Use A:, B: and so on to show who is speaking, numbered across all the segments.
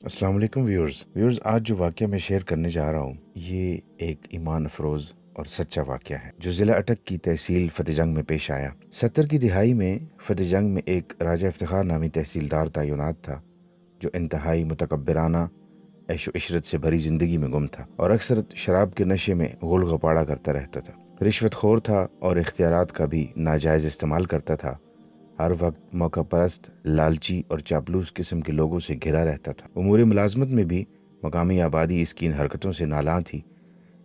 A: السلام علیکم ویورز، آج جو واقعہ میں شیئر کرنے جا رہا ہوں یہ ایک ایمان افروز اور سچا واقعہ ہے جو ضلع اٹک کی تحصیل فتح جنگ میں پیش آیا۔ 70 کی دہائی میں فتح جنگ میں ایک راجہ افتخار نامی تحصیلدار تعینات تھا جو انتہائی متکبرانہ عیش و عشرت سے بھری زندگی میں گم تھا اور اکثر شراب کے نشے میں غول غپاڑا کرتا رہتا تھا۔ رشوت خور تھا اور اختیارات کا بھی ناجائز استعمال کرتا تھا۔ ہر وقت موقع پرست، لالچی اور چاپلوس قسم کے لوگوں سے گھرا رہتا تھا۔ امور ملازمت میں بھی مقامی آبادی اس کی ان حرکتوں سے نالاں تھی،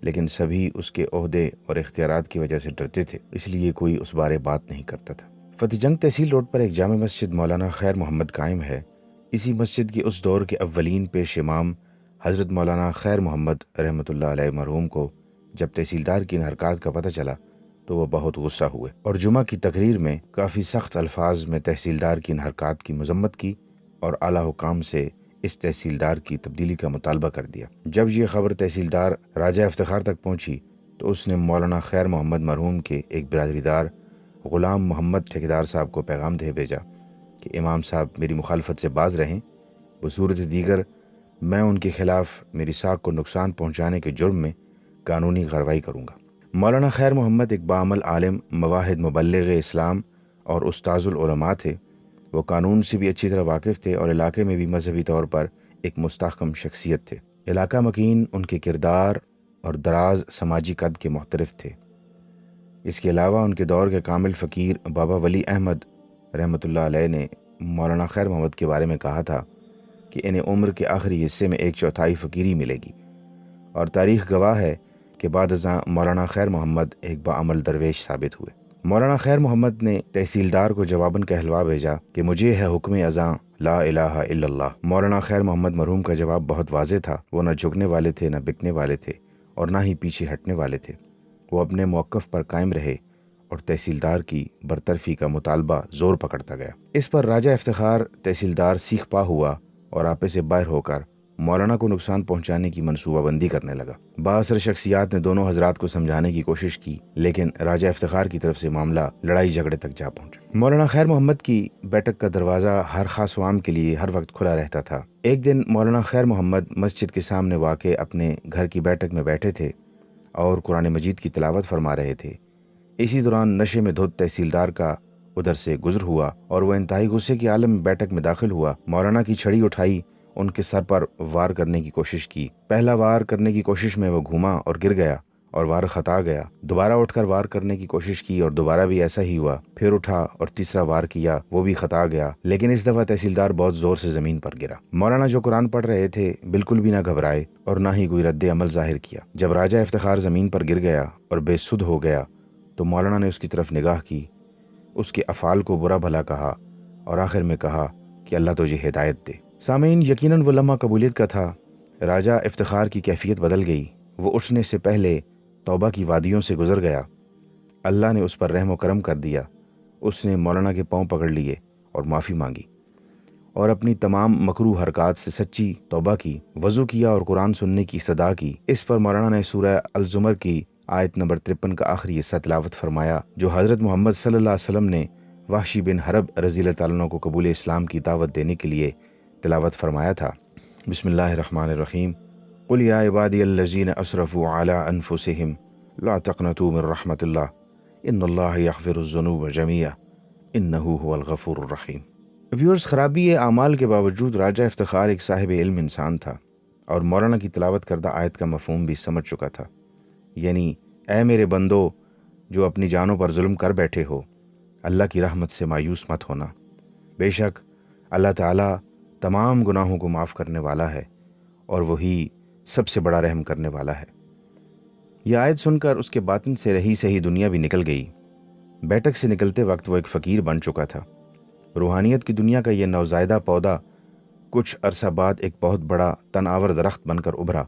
A: لیکن سبھی اس کے عہدے اور اختیارات کی وجہ سے ڈرتے تھے، اس لیے کوئی اس بارے بات نہیں کرتا تھا۔ فتح جنگ تحصیل روڈ پر ایک جامع مسجد مولانا خیر محمد قائم ہے۔ اسی مسجد کے اس دور کے اولین پیش امام حضرت مولانا خیر محمد رحمۃ اللہ علیہ مرحوم کو جب تحصیلدار کی ان حرکات کا پتہ چلا تو وہ بہت غصہ ہوئے اور جمعہ کی تقریر میں کافی سخت الفاظ میں تحصیلدار کی ان حرکات کی مذمت کی اور اعلیٰ حکام سے اس تحصیلدار کی تبدیلی کا مطالبہ کر دیا۔ جب یہ خبر تحصیلدار راجہ افتخار تک پہنچی تو اس نے مولانا خیر محمد مرحوم کے ایک برادری دار غلام محمد ٹھیکیدار صاحب کو پیغام دے بھیجا کہ امام صاحب میری مخالفت سے باز رہیں، بصورت دیگر میں ان کے خلاف میری ساکھ کو نقصان پہنچانے کے جرم میں قانونی کارروائی کروں گا۔ مولانا خیر محمد ایک باعمل عالم، مواحد، مبلغ اسلام اور استاذ العلماء تھے۔ وہ قانون سے بھی اچھی طرح واقف تھے اور علاقے میں بھی مذہبی طور پر ایک مستحکم شخصیت تھے۔ علاقہ مکین ان کے کردار اور دراز سماجی قد کے محترف تھے۔ اس کے علاوہ ان کے دور کے کامل فقیر بابا ولی احمد رحمۃ اللہ علیہ نے مولانا خیر محمد کے بارے میں کہا تھا کہ انہیں عمر کے آخری حصے میں 1/4 فقیری ملے گی، اور تاریخ گواہ ہے کہ بعد ازاں مولانا خیر محمد ایک باعمل درویش ثابت ہوئے۔ مولانا خیر محمد نے تحصیلدار کو جواباً کہلوا بھیجا کہ مجھے ہے حکم ازاں لا الہ الا اللہ۔ مولانا خیر محمد مرحوم کا جواب بہت واضح تھا۔ وہ نہ جھکنے والے تھے، نہ بکنے والے تھے اور نہ ہی پیچھے ہٹنے والے تھے۔ وہ اپنے موقف پر قائم رہے اور تحصیلدار کی برطرفی کا مطالبہ زور پکڑتا گیا۔ اس پر راجہ افتخار تحصیلدار سیخ پا ہوا اور آپے سے باہر ہو کر مولانا کو نقصان پہنچانے کی منصوبہ بندی کرنے لگا۔ بااثر شخصیات نے دونوں حضرات کو سمجھانے کی کوشش کی، لیکن راجہ افتخار کی طرف سے معاملہ لڑائی جھگڑے تک جا پہنچا۔ مولانا خیر محمد کی بیٹھک کا دروازہ ہر خاص و عام کے لیے ہر وقت کھلا رہتا تھا۔ ایک دن مولانا خیر محمد مسجد کے سامنے واقع اپنے گھر کی بیٹھک میں بیٹھے تھے اور قرآن مجید کی تلاوت فرما رہے تھے۔ اسی دوران نشے میں دھت تحصیلدار کا ادھر سے گزر ہوا اور وہ انتہائی غصے کے عالم میں بیٹھک میں داخل ہوا۔ مولانا کی چھڑی اٹھائی، ان کے سر پر وار کرنے کی کوشش کی۔ پہلا وار کرنے کی کوشش میں وہ گھوما اور گر گیا اور وار خطا گیا۔ دوبارہ اٹھ کر وار کرنے کی کوشش کی اور دوبارہ بھی ایسا ہی ہوا۔ پھر اٹھا اور تیسرا وار کیا، وہ بھی خطا گیا، لیکن اس دفعہ تحصیلدار بہت زور سے زمین پر گرا۔ مولانا جو قرآن پڑھ رہے تھے بالکل بھی نہ گھبرائے اور نہ ہی کوئی رد عمل ظاہر کیا۔ جب راجہ افتخار زمین پر گر گیا اور بے سدھ ہو گیا تو مولانا نے اس کی طرف نگاہ کی، اس کے افعال کو برا بھلا کہا اور آخر میں کہا کہ اللہ تجھے ہدایت دے۔ سامعین، یقیناً وہ لمحہ قبولیت کا تھا۔ راجہ افتخار کی کیفیت بدل گئی۔ وہ اٹھنے سے پہلے توبہ کی وادیوں سے گزر گیا۔ اللہ نے اس پر رحم و کرم کر دیا۔ اس نے مولانا کے پاؤں پکڑ لیے اور معافی مانگی اور اپنی تمام مکروہ حرکات سے سچی توبہ کی، وضو کیا اور قرآن سننے کی استدعا کی۔ اس پر مولانا نے سورہ الزمر کی آیت نمبر 53 کا آخری حصہ تلاوت فرمایا جو حضرت محمد صلی اللہ علیہ وسلم نے وحشی بن حرب رضی اللہ تعالیٰ عنہ کو قبول اسلام کی دعوت دینے کے لیے تلاوت فرمایا تھا۔ بسم اللہ الرحمن الرحیم، قل یا عبادی الذین اسرفوا علی انفسہم لا تقنطوا من رحمت اللہ ان اللہ یغفر الذنوب جميعا انہ هو الغفور الرحیم۔ ویورز، خرابی اعمال کے باوجود راجہ افتخار ایک صاحب علم انسان تھا اور مولانا کی تلاوت کردہ آیت کا مفہوم بھی سمجھ چکا تھا، یعنی اے میرے بندو جو اپنی جانوں پر ظلم کر بیٹھے ہو، اللہ کی رحمت سے مایوس مت ہونا۔ بے شک اللہ تعالیٰ تمام گناہوں کو معاف کرنے والا ہے اور وہی سب سے بڑا رحم کرنے والا ہے۔ یہ آیت سن کر اس کے باطن سے رہی سہی دنیا بھی نکل گئی۔ بیٹھک سے نکلتے وقت وہ ایک فقیر بن چکا تھا۔ روحانیت کی دنیا کا یہ نوزائیدہ پودا کچھ عرصہ بعد ایک بہت بڑا تناور درخت بن کر ابھرا،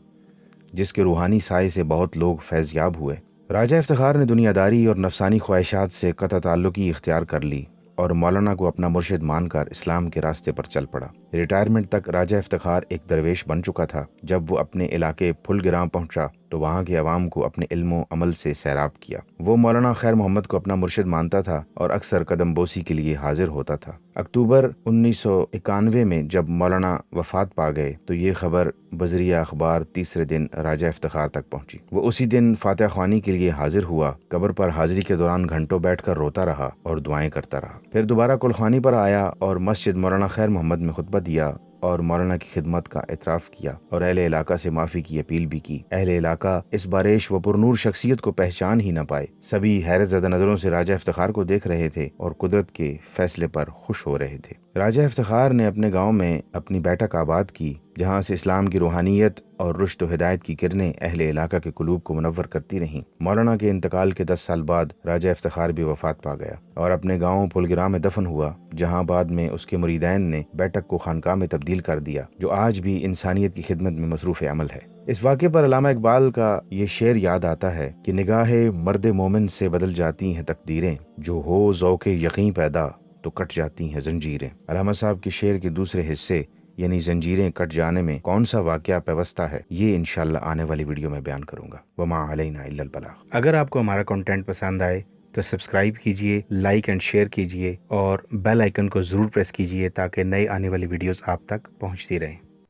A: جس کے روحانی سائے سے بہت لوگ فیض یاب ہوئے۔ راجہ افتخار نے دنیا داری اور نفسانی خواہشات سے قطع تعلقی اختیار کر لی اور مولانا کو اپنا مرشد مان کر اسلام کے راستے پر چل پڑا۔ ریٹائرمنٹ تک راجہ افتخار ایک درویش بن چکا تھا۔ جب وہ اپنے علاقے پھل گراں پہنچا تو وہاں کے عوام کو اپنے علم و عمل سے سیراب کیا۔ وہ مولانا خیر محمد کو اپنا مرشد مانتا تھا اور اکثر قدم بوسی کے لیے حاضر ہوتا تھا۔ اکتوبر 1991 میں جب مولانا وفات پا گئے تو یہ خبر بذریعہ اخبار تیسرے دن راجہ افتخار تک پہنچی۔ وہ اسی دن فاتح خوانی کے لیے حاضر ہوا۔ قبر پر حاضری کے دوران گھنٹوں بیٹھ کر روتا رہا اور دعائیں کرتا رہا۔ پھر دوبارہ کلخانی پر آیا اور مسجد مولانا خیر محمد میں خطبہ دیا اور مولانا کی خدمت کا اعتراف کیا اور اہل علاقہ سے معافی کی اپیل بھی کی۔ اہل علاقہ اس باریش و پرنور شخصیت کو پہچان ہی نہ پائے۔ سبھی حیرت زدہ نظروں سے راجہ افتخار کو دیکھ رہے تھے اور قدرت کے فیصلے پر خوش ہو رہے تھے۔ راجہ افتخار نے اپنے گاؤں میں اپنی بیٹھک آباد کی، جہاں سے اسلام کی روحانیت اور رشد و ہدایت کی کرنیں اہل علاقہ کے قلوب کو منور کرتی رہیں۔ مولانا کے انتقال کے 10 سال بعد راجہ افتخار بھی وفات پا گیا اور اپنے گاؤں پھولگرام میں دفن ہوا، جہاں بعد میں اس کے مریدین نے بیٹھک کو خانقاہ میں تبدیل کر دیا، جو آج بھی انسانیت کی خدمت میں مصروف عمل ہے۔ اس واقعے پر علامہ اقبال کا یہ شعر یاد آتا ہے کہ نگاہ مرد مومن سے بدل جاتی ہیں تقدیریں، جو ہو ذوق یقین پیدا تو کٹ جاتی ہیں زنجیریں۔ علامہ صاحب کے شعر کے دوسرے حصے یعنی زنجیریں کٹ جانے میں کون سا واقعہ پیوستہ ہے، یہ انشاءاللہ آنے والی ویڈیو میں بیان کروں گا۔ وما علینا الا البلاغ۔ اگر آپ کو ہمارا کنٹینٹ پسند آئے تو سبسکرائب کیجئے، لائک اینڈ شیئر کیجئے اور بیل آئیکن کو ضرور پریس کیجئے تاکہ نئے آنے والی ویڈیوز آپ تک پہنچتی رہیں۔